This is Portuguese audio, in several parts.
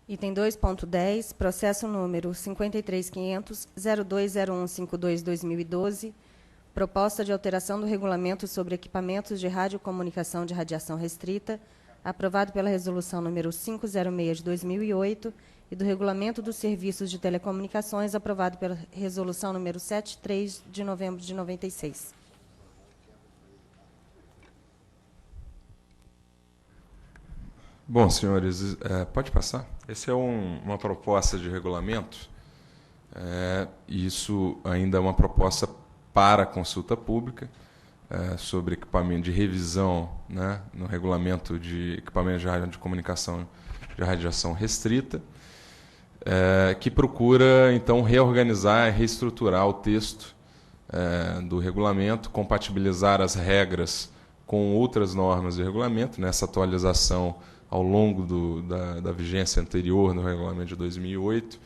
Item 2.10, processo número 53.500.020152/2012, proposta de alteração do regulamento sobre equipamentos de radiocomunicação de radiação restrita, aprovado pela resolução número 506 de 2008, e do regulamento dos serviços de telecomunicações, aprovado pela resolução número 73 de novembro de 96. Bom, senhores, pode passar. Essa é uma proposta de regulamento. Isso ainda é uma proposta para consulta pública sobre equipamento de revisão, né, no regulamento de equipamentos de radiocomunicação de radiação restrita, que procura, então, reorganizar e reestruturar o texto do regulamento, compatibilizar as regras com outras normas de regulamento, nessa atualização ao longo da vigência anterior no regulamento de 2008,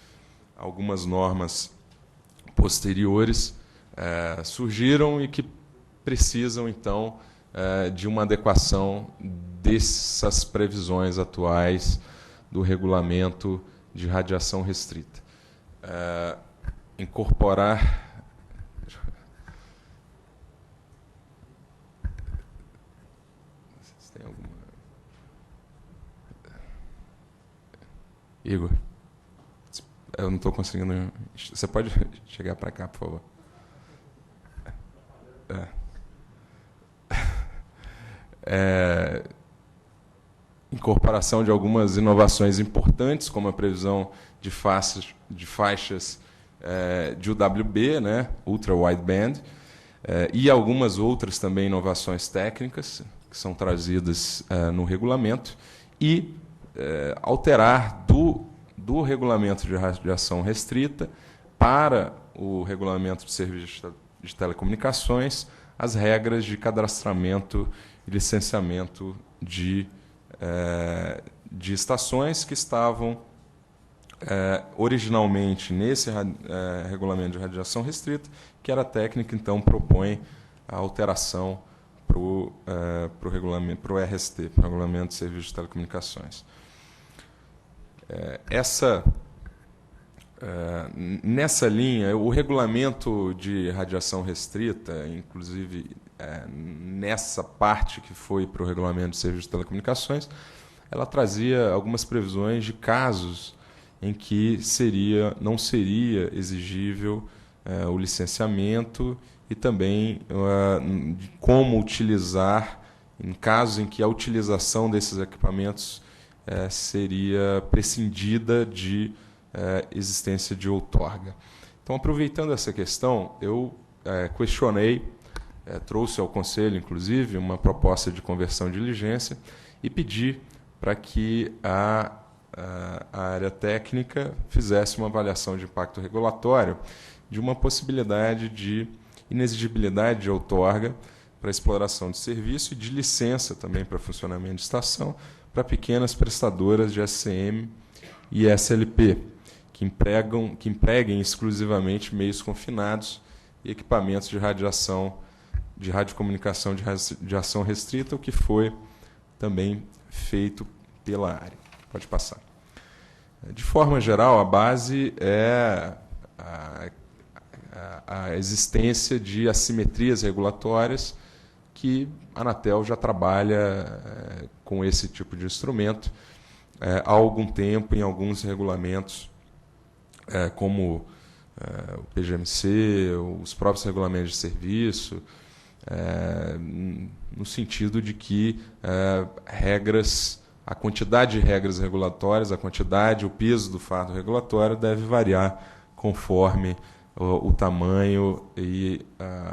algumas normas posteriores surgiram e que precisam, então, de uma adequação dessas previsões atuais do regulamento de radiação restrita. Incorporar... Tem alguma... Igor, eu não estou conseguindo... Você pode chegar para cá, por favor? Incorporação de algumas inovações importantes, como a previsão de faixas de UWB, né, Ultra Wideband, e algumas outras também inovações técnicas que são trazidas no regulamento, e alterar do regulamento de radiação restrita para o regulamento de serviços de telecomunicações as regras de cadastramento e licenciamento de estações que estavam originalmente nesse regulamento de radiação restrita, que era técnica, então propõe a alteração para o regulamento, para o RST, para o Regulamento de Serviços de Telecomunicações. Nessa linha, o regulamento de radiação restrita, inclusive nessa parte que foi para o regulamento de serviços de telecomunicações, ela trazia algumas previsões de casos em que não seria exigível o licenciamento e também de como utilizar, em casos em que a utilização desses equipamentos seria prescindida de existência de outorga. Então, aproveitando essa questão, eu questionei, trouxe ao Conselho, inclusive, uma proposta de conversão de diligência e pedi para que a área técnica fizesse uma avaliação de impacto regulatório de uma possibilidade de inexigibilidade de outorga para exploração de serviço e de licença também para funcionamento de estação para pequenas prestadoras de SCM e SLP, que empreguem exclusivamente meios confinados e equipamentos de radiocomunicação de radiação restrita, o que foi também feito pela área. Pode passar. De forma geral, a base é a existência de assimetrias regulatórias que a Anatel já trabalha com esse tipo de instrumento há algum tempo em alguns regulamentos, como o PGMC, os próprios regulamentos de serviço, no sentido de que a quantidade de regras regulatórias, a quantidade, o peso do fardo regulatório deve variar conforme o tamanho e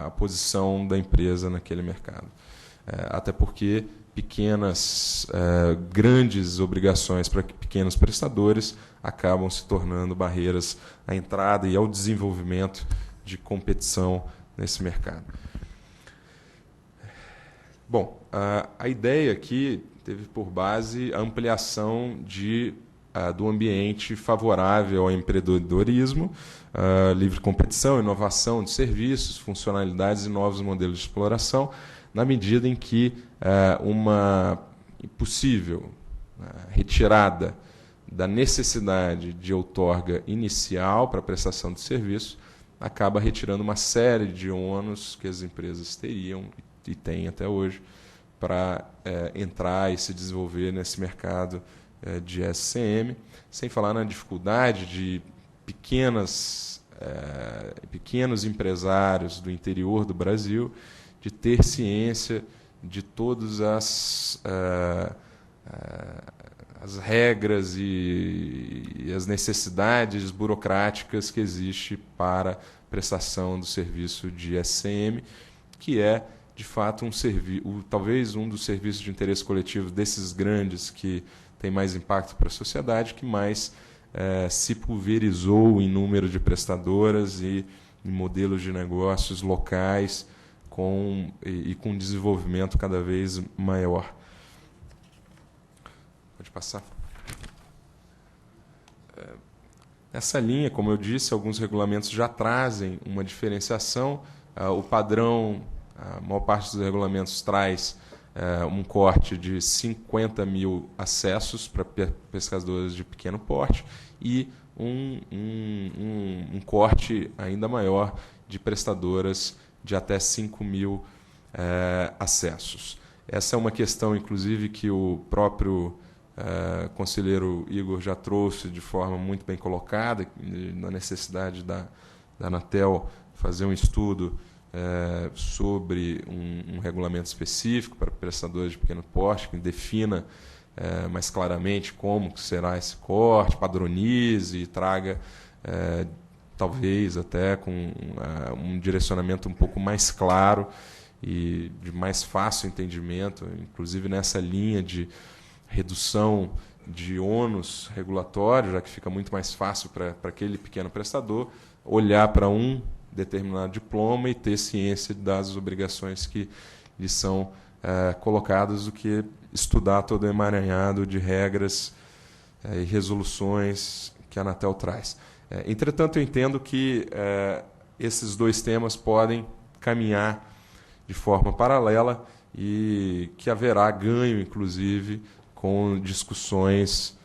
a posição da empresa naquele mercado. Até porque grandes obrigações para pequenos prestadores acabam se tornando barreiras à entrada e ao desenvolvimento de competição nesse mercado. Bom, a ideia aqui teve por base a ampliação do ambiente favorável ao empreendedorismo, livre competição, inovação de serviços, funcionalidades e novos modelos de exploração, na medida em que uma possível retirada da necessidade de outorga inicial para a prestação de serviço, acaba retirando uma série de ônus que as empresas teriam e têm até hoje para entrar e se desenvolver nesse mercado de SCM, sem falar na dificuldade de pequenos empresários do interior do Brasil de ter ciência de todas as regras e as necessidades burocráticas que existem para prestação do serviço de SCM, que é, de fato, talvez um dos serviços de interesse coletivo desses grandes que tem mais impacto para a sociedade, que mais se pulverizou em número de prestadoras e em modelos de negócios locais com desenvolvimento cada vez maior. Pode passar. Nessa linha, como eu disse, alguns regulamentos já trazem uma diferenciação. O padrão, a maior parte dos regulamentos traz um corte de 50 mil acessos para pescadores de pequeno porte e um corte ainda maior de prestadoras de até 5 mil acessos. Essa é uma questão, inclusive, que o próprio conselheiro Igor já trouxe de forma muito bem colocada, na necessidade da Anatel fazer um estudo sobre um regulamento específico para prestadores de pequeno porte, que defina mais claramente como será esse corte, padronize e traga, talvez até com um direcionamento um pouco mais claro e de mais fácil entendimento, inclusive nessa linha de redução de ônus regulatório, já que fica muito mais fácil para aquele pequeno prestador olhar para um determinado diploma e ter ciência das obrigações que lhe são colocadas, do que estudar todo o emaranhado de regras e resoluções que a Anatel traz. Entretanto, eu entendo que esses dois temas podem caminhar de forma paralela e que haverá ganho, inclusive, com discussões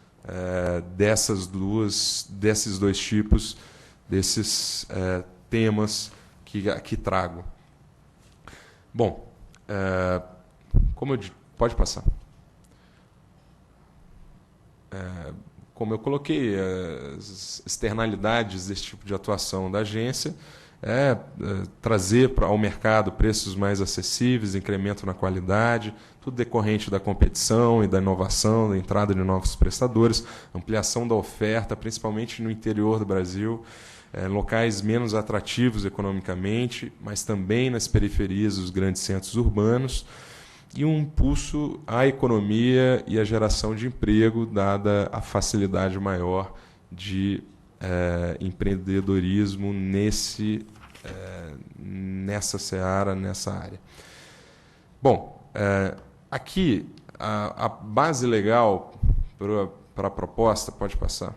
desses dois tipos, desses temas que trago. Bom, pode passar. Como eu coloquei, as externalidades desse tipo de atuação da agência trazer ao mercado preços mais acessíveis, incremento na qualidade, tudo decorrente da competição e da inovação, da entrada de novos prestadores, ampliação da oferta, principalmente no interior do Brasil, locais menos atrativos economicamente, mas também nas periferias dos grandes centros urbanos, e um impulso à economia e à geração de emprego, dada a facilidade maior de empreendedorismo nessa seara, nessa área. Bom, aqui a base legal para a proposta, pode passar,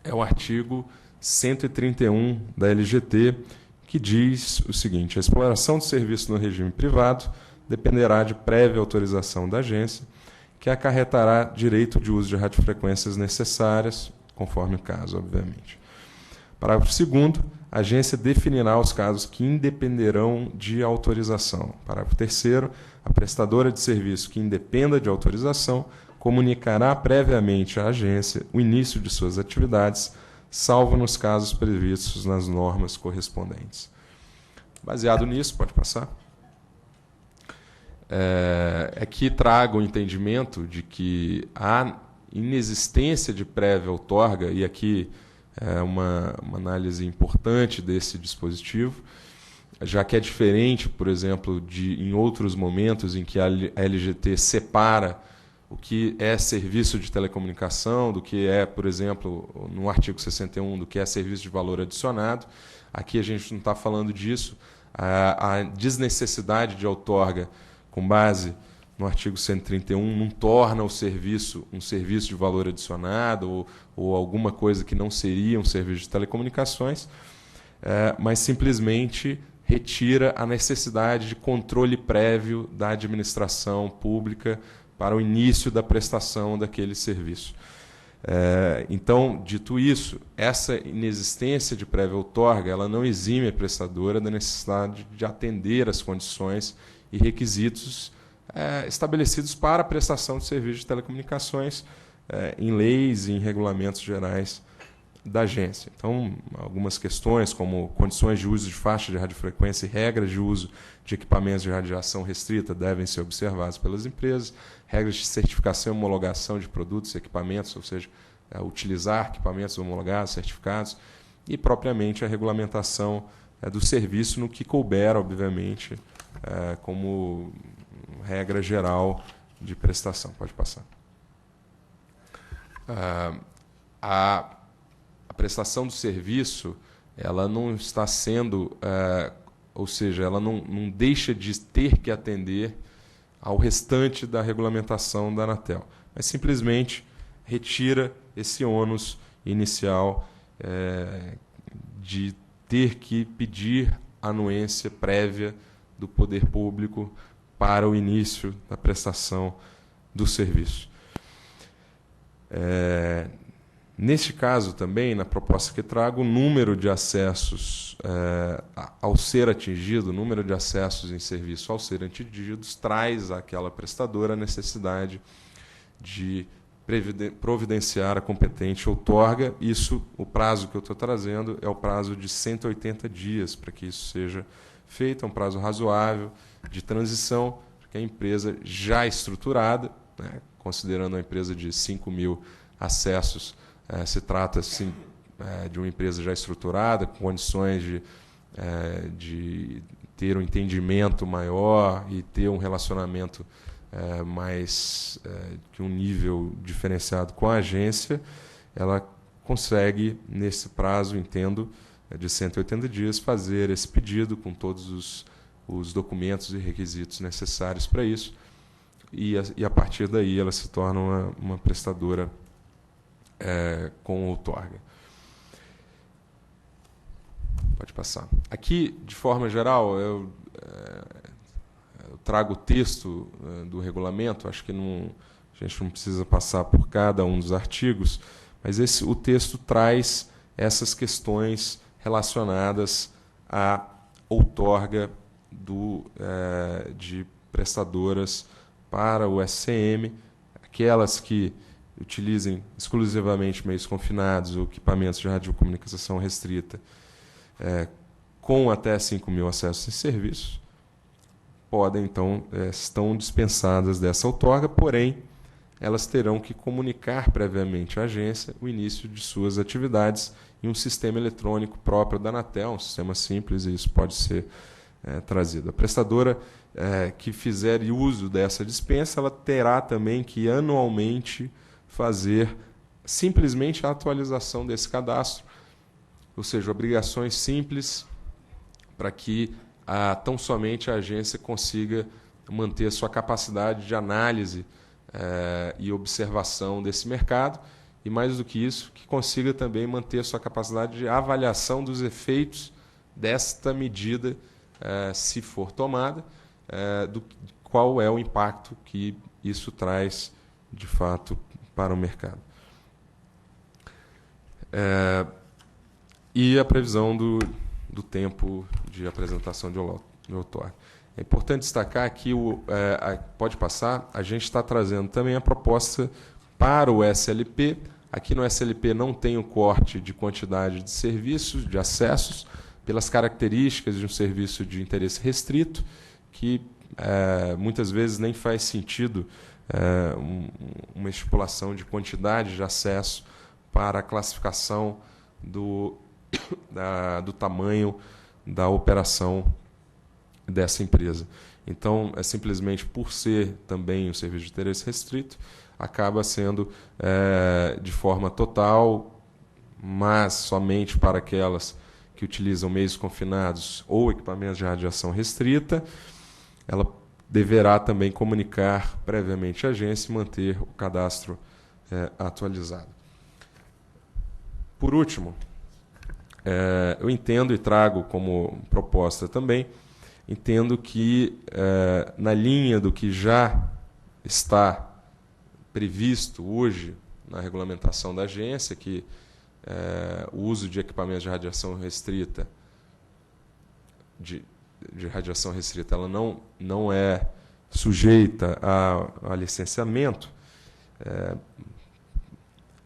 é o artigo 131 da LGT, que diz o seguinte: a exploração de serviço no regime privado dependerá de prévia autorização da agência, que acarretará direito de uso de radiofrequências necessárias, conforme o caso, obviamente. Parágrafo 2º, a agência definirá os casos que independerão de autorização. Parágrafo 3º, a prestadora de serviço que independa de autorização comunicará previamente à agência o início de suas atividades, salvo nos casos previstos nas normas correspondentes. Baseado nisso, pode passar. Aqui trago o entendimento de que a inexistência de prévia outorga, e aqui é uma análise importante desse dispositivo, já que é diferente, por exemplo, em outros momentos em que a LGT separa o que é serviço de telecomunicação do que é, por exemplo, no artigo 61, do que é serviço de valor adicionado. Aqui a gente não está falando disso. A desnecessidade de outorga com base no artigo 131 não torna o serviço um serviço de valor adicionado ou alguma coisa que não seria um serviço de telecomunicações, mas simplesmente retira a necessidade de controle prévio da administração pública para o início da prestação daquele serviço. Então, dito isso, essa inexistência de prévia outorga ela não exime a prestadora da necessidade de atender às condições e requisitos estabelecidos para a prestação de serviços de telecomunicações em leis e em regulamentos gerais da agência. Então, algumas questões como condições de uso de faixa de radiofrequência e regras de uso de equipamentos de radiação restrita devem ser observadas pelas empresas, regras de certificação e homologação de produtos e equipamentos, ou seja, utilizar equipamentos homologados, certificados, e propriamente a regulamentação do serviço no que couber, obviamente, como regra geral de prestação. Pode passar. A prestação do serviço ela não está sendo, ou seja, ela não deixa de ter que atender ao restante da regulamentação da Anatel, mas simplesmente retira esse ônus inicial de ter que pedir anuência prévia do poder público para o início da prestação do serviço. Neste caso também, na proposta que trago, o número de acessos ao ser atingido, o número de acessos em serviço ao ser atingidos, traz àquela prestadora a necessidade de providenciar a competente outorga. Isso, o prazo que eu estou trazendo é o prazo de 180 dias para que isso seja feito, é um prazo razoável de transição, porque a empresa já estruturada, né, considerando uma empresa de 5.000 acessos, se trata sim, de uma empresa já estruturada, com condições de ter um entendimento maior e ter um relacionamento mais que um nível diferenciado com a agência, ela consegue, nesse prazo, entendo, de 180 dias, fazer esse pedido com todos os documentos e requisitos necessários para isso, e a partir daí ela se torna uma prestadora com outorga. Pode passar. Aqui, de forma geral, eu trago o texto do regulamento, acho que a gente não precisa passar por cada um dos artigos, mas o texto traz essas questões relacionadas à outorga de prestadoras para o SCM, aquelas que utilizem exclusivamente meios confinados ou equipamentos de radiocomunicação restrita com até 5.000 acessos em serviço, podem, então, estão dispensadas dessa outorga, porém, elas terão que comunicar previamente à agência o início de suas atividades em um sistema eletrônico próprio da Anatel, um sistema simples, e isso pode ser trazido. A prestadora que fizer uso dessa dispensa, ela terá também que anualmente fazer simplesmente a atualização desse cadastro, ou seja, obrigações simples para que tão somente a agência consiga manter a sua capacidade de análise e observação desse mercado, e mais do que isso, que consiga também manter a sua capacidade de avaliação dos efeitos desta medida, se for tomada, qual é o impacto que isso traz, de fato, para o mercado. E a previsão do tempo de apresentação de outorga. É importante destacar que, pode passar, a gente está trazendo também a proposta para o SLP. Aqui no SLP não tem o corte de quantidade de serviços, de acessos, pelas características de um serviço de interesse restrito, que muitas vezes nem faz sentido uma estipulação de quantidade de acesso para a classificação do tamanho da operação dessa empresa. Então, simplesmente por ser também um serviço de interesse restrito, acaba sendo de forma total, mas somente para aquelas que utilizam meios confinados ou equipamentos de radiação restrita. Ela deverá também comunicar previamente à agência e manter o cadastro atualizado. Por último, eu entendo e trago como proposta também, entendo que, na linha do que já está previsto hoje na regulamentação da agência que o uso de equipamentos de radiação restrita, de radiação restrita, ela não é sujeita a licenciamento,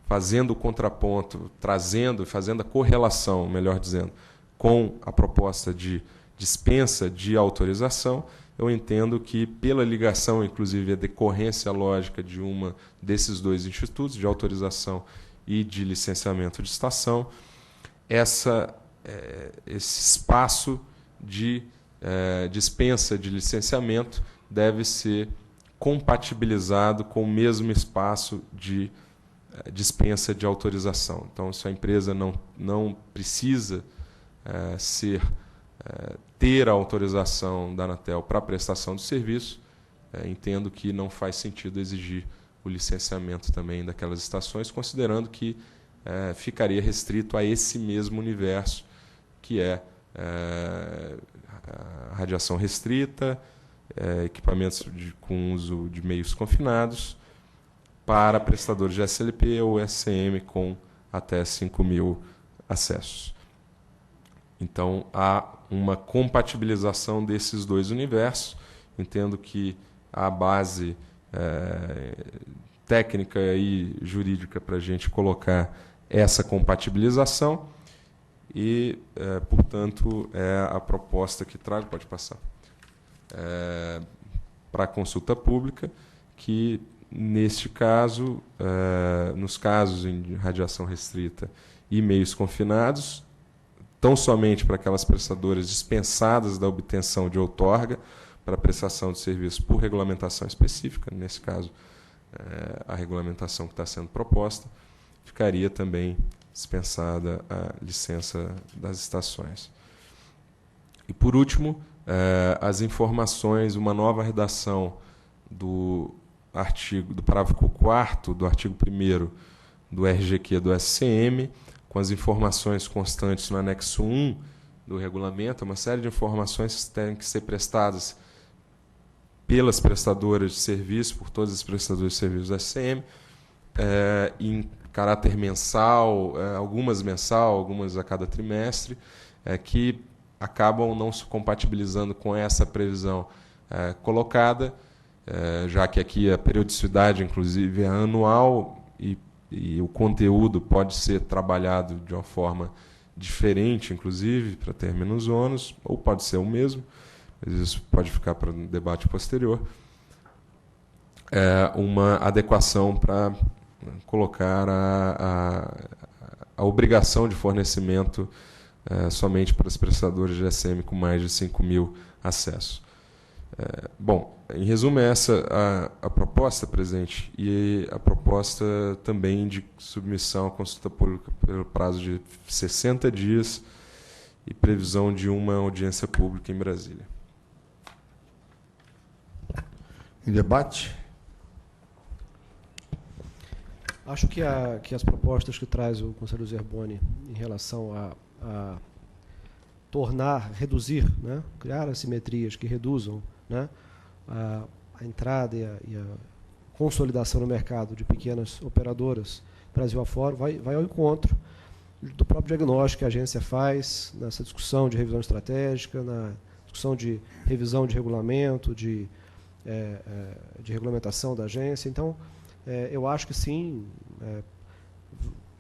fazendo o contraponto, fazendo a correlação, melhor dizendo, com a proposta de dispensa de autorização, eu entendo que, pela ligação, inclusive, a decorrência lógica de desses dois institutos, de autorização e de licenciamento de estação, esse espaço de dispensa de licenciamento deve ser compatibilizado com o mesmo espaço de dispensa de autorização. Então, se a empresa não precisa ter a autorização da Anatel para a prestação de serviço, entendo que não faz sentido exigir o licenciamento também daquelas estações, considerando que ficaria restrito a esse mesmo universo, que é a radiação restrita, equipamentos com uso de meios confinados, para prestadores de SLP ou SCM com até 5.000 acessos. Então, há uma compatibilização desses dois universos. Entendo que a base técnica e jurídica para a gente colocar essa compatibilização e, portanto, é a proposta que trago, pode passar, para a consulta pública, que, neste caso, nos casos de radiação restrita e meios confinados, tão somente para aquelas prestadoras dispensadas da obtenção de outorga para prestação de serviço por regulamentação específica, nesse caso, a regulamentação que está sendo proposta, ficaria também dispensada a licença das estações. E, por último, as informações, uma nova redação do parágrafo 4º do artigo 1º do RGQ do SCM, com as informações constantes no anexo 1 do regulamento, uma série de informações que têm que ser prestadas pelas prestadoras de serviço, por todas as prestadoras de serviços da SCM, em caráter mensal, algumas mensal, algumas a cada trimestre, que acabam não se compatibilizando com essa previsão colocada, já que aqui a periodicidade, inclusive, é anual e o conteúdo pode ser trabalhado de uma forma diferente, inclusive, para ter menos ônus, ou pode ser o mesmo, mas isso pode ficar para um debate posterior. Uma adequação para colocar a obrigação de fornecimento somente para os prestadores de SM com mais de 5.000 acessos. Bom, em resumo, é essa a proposta, presidente, e a proposta também de submissão à consulta pública pelo prazo de 60 dias e previsão de uma audiência pública em Brasília. Em debate? Acho que as propostas que traz o conselheiro Zerboni em relação a reduzir, né, criar assimetrias que reduzam, né, a entrada e a consolidação no mercado de pequenas operadoras Brasil afora, vai ao encontro do próprio diagnóstico que a agência faz nessa discussão de revisão estratégica, na discussão de revisão de regulamento, de regulamentação da agência. Então, eu acho que sim,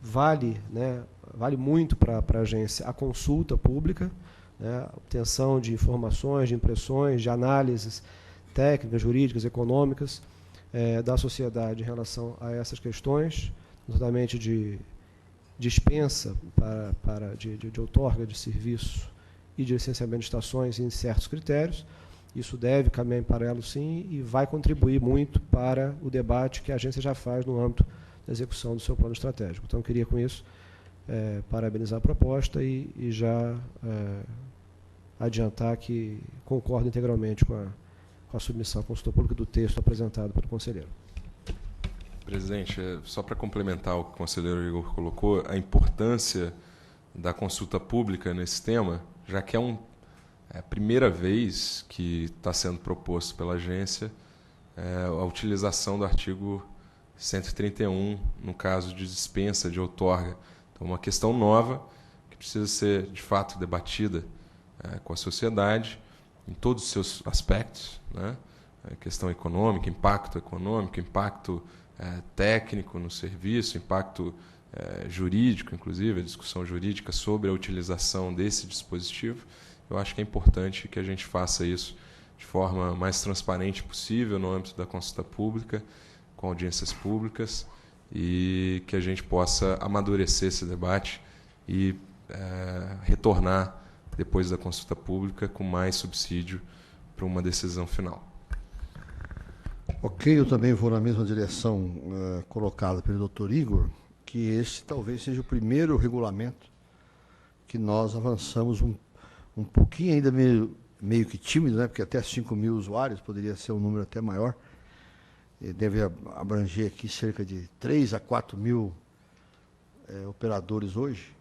vale muito para a agência a consulta pública, né, a obtenção de informações, de impressões, de análises técnicas, jurídicas, econômicas da sociedade em relação a essas questões, notadamente de dispensa de outorga de serviço e de licenciamento de estações em certos critérios. Isso deve caminhar em paralelo, sim, e vai contribuir muito para o debate que a agência já faz no âmbito da execução do seu plano estratégico. Então, eu queria, com isso, parabenizar a proposta e já adiantar que concordo integralmente com a submissão à consulta pública do texto apresentado pelo conselheiro. Presidente, só para complementar o que o conselheiro Igor colocou, a importância da consulta pública nesse tema, já que é a primeira vez que está sendo proposto pela agência a utilização do artigo 131 no caso de dispensa de outorga. Então, uma questão nova que precisa ser, de fato, debatida com a sociedade em todos os seus aspectos, né? Questão econômica, impacto técnico no serviço, impacto jurídico, inclusive, a discussão jurídica sobre a utilização desse dispositivo. Eu acho que é importante que a gente faça isso de forma mais transparente possível no âmbito da consulta pública, com audiências públicas, e que a gente possa amadurecer esse debate e retornar, depois da consulta pública, com mais subsídio para uma decisão final. Ok, eu também vou na mesma direção colocada pelo Dr. Igor, que este talvez seja o primeiro regulamento que nós avançamos um pouquinho, ainda meio que tímido, né? Porque até 5.000 usuários, poderia ser um número até maior. Deve abranger aqui cerca de 3 a 4.000 operadores hoje,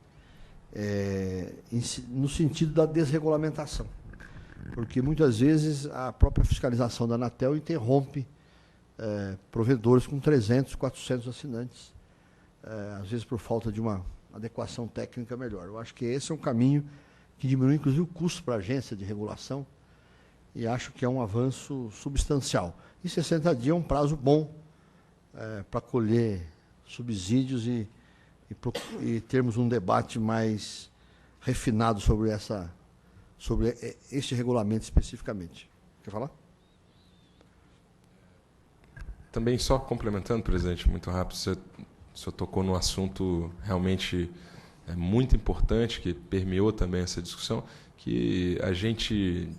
no sentido da desregulamentação. Porque muitas vezes a própria fiscalização da Anatel interrompe provedores com 300, 400 assinantes, às vezes por falta de uma adequação técnica melhor. Eu acho que esse é um caminho que diminui, inclusive, o custo para a agência de regulação, e acho que é um avanço substancial. E 60 dias é um prazo bom para colher subsídios e termos um debate mais refinado sobre este regulamento especificamente. Quer falar? Também, só complementando, presidente, muito rápido, o senhor tocou no assunto realmente muito importante, que permeou também essa discussão, que a gente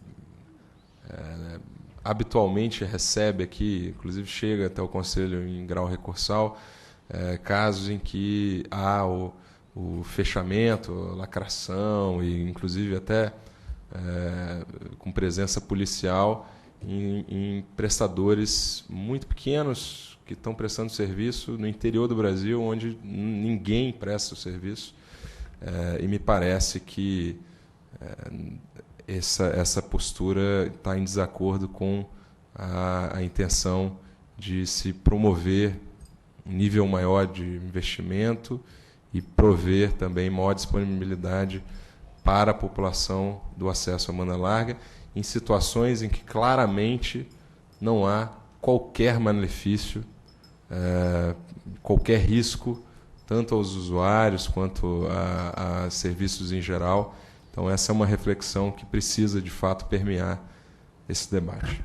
habitualmente recebe aqui, inclusive chega até o Conselho em grau recursal, casos em que há o fechamento, a lacração, e inclusive até com presença policial em prestadores muito pequenos que estão prestando serviço no interior do Brasil, onde ninguém presta o serviço. E me parece que essa postura está em desacordo com a intenção de se promover um nível maior de investimento e prover também maior disponibilidade para a população do acesso à banda larga, em situações em que claramente não há qualquer malefício, qualquer risco, tanto aos usuários quanto a serviços em geral. Então, essa é uma reflexão que precisa, de fato, permear esse debate.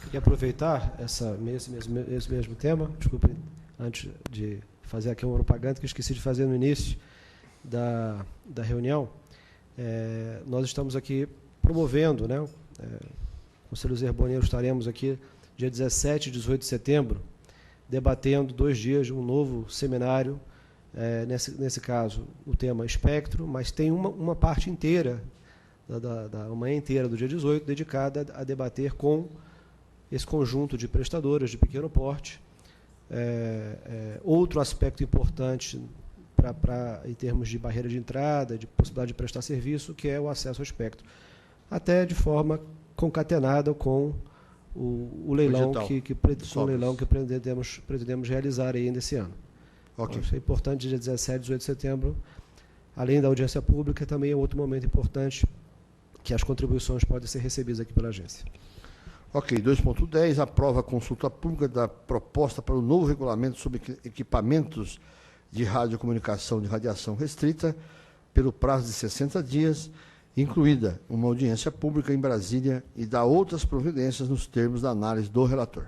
Queria aproveitar esse mesmo tema, desculpe, antes de fazer aqui uma propaganda que eu esqueci de fazer no início da reunião. Nós estamos aqui promovendo, né, Conselho Zerboni, estaremos aqui dia 17 e 18 de setembro, debatendo 2 dias de um novo seminário, nesse caso, o tema espectro, mas tem uma parte inteira, da manhã inteira do dia 18, dedicada a debater com esse conjunto de prestadoras de pequeno porte. Outro aspecto importante em termos de barreira de entrada, de possibilidade de prestar serviço, que é o acesso ao espectro, até de forma concatenada com o leilão que pretendemos realizar ainda esse ano. Okay. Então, é importante, dia 17 e 18 de setembro, além da audiência pública, também é outro momento importante que as contribuições podem ser recebidas aqui pela agência. Ok, 2.10, aprova a consulta pública da proposta para o novo regulamento sobre equipamentos de radiocomunicação de radiação restrita pelo prazo de 60 dias, incluída uma audiência pública em Brasília, e dá outras providências nos termos da análise do relator.